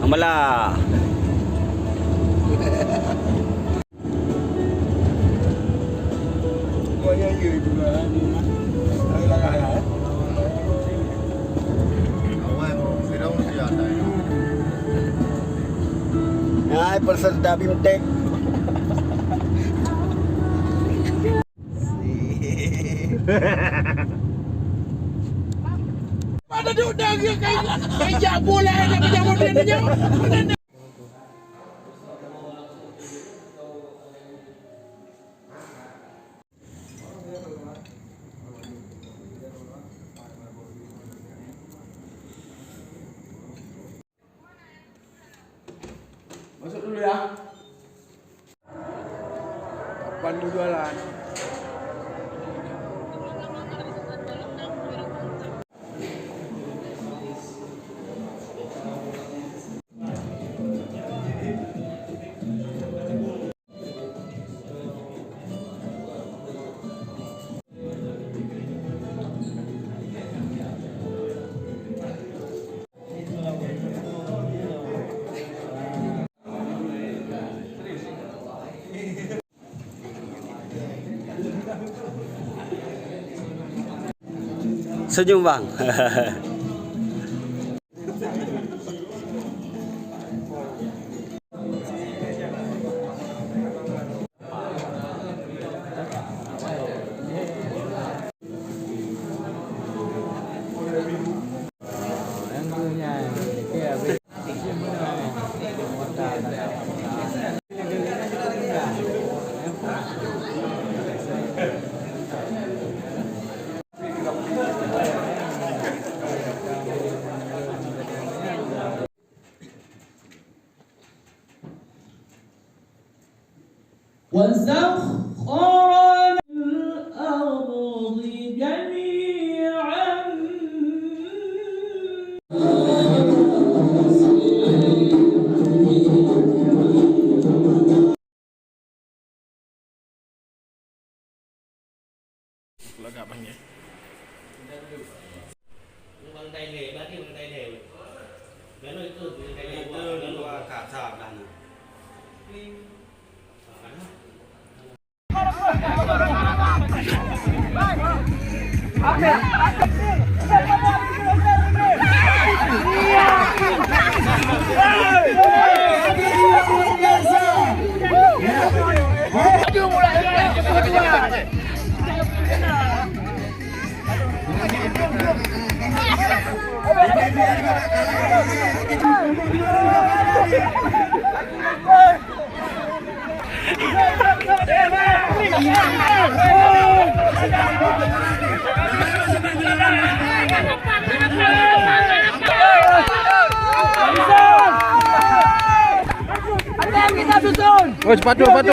Malah. Ay, peserta BIMTEK. Ada udah kayak bola nak jamu dia. Masuk dulu ya. Kapan lu jualan? Senyum bang. وسخر الأرض جميعا Bằng tay nghề, bác thì bằng tay nghề. Cái nơi từ cái nghề qua cả sạp đàn. Oh, sepatu. Token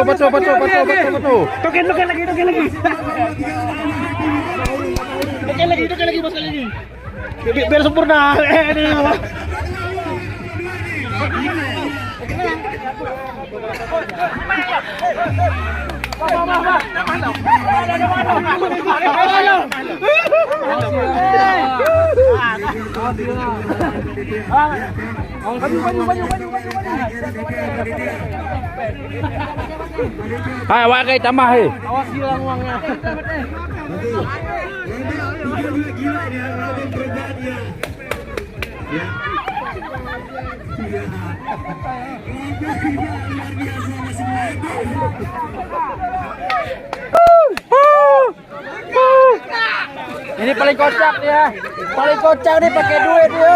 lagi. Token lagi, bos lagi. Biar sempurna. Ini. Hai, wakai tambah he. Awas hilang uangnya. Gila dia ngelakuin perubahannya. Ya. Ini paling kocak dia. Paling kocak nih pakai duit dia.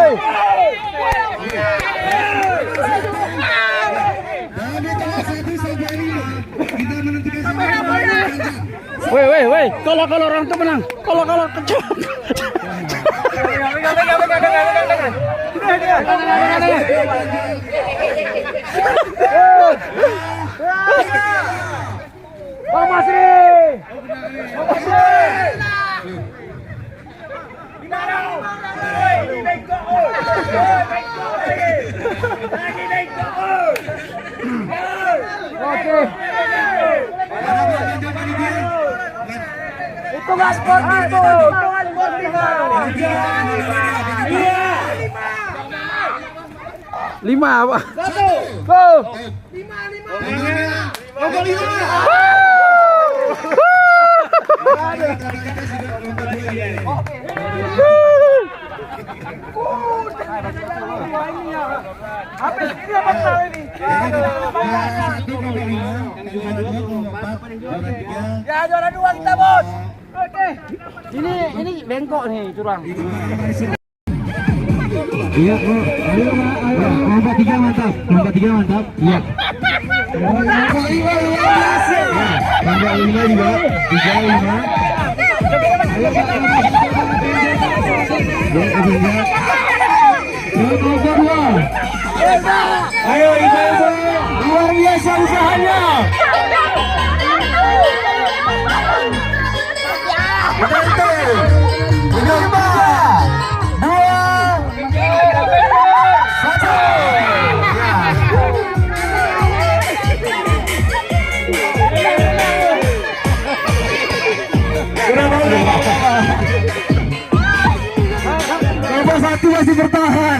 Woi, kalau orang tuh menang. Kalau kecil. Oh masih. Oke. Itu nggak sportif tuh. Itu nggak sportif. Iya. 5 apa? Satu. Go. Lima. Nomor 5. Habis ini apa kau ini? Ya juara 2 kita bos. Oke. Ini bengkok nih curang. Iya, ayo, lompat 3 mantap. Lompat 3 mantap. Iya. Lompat 5 luar biasa. Lompat 5 juga. 3 5. Lompat 2. Ayo ibu-ibu, luar biasa usahanya. Nomor 1 masih bertahan.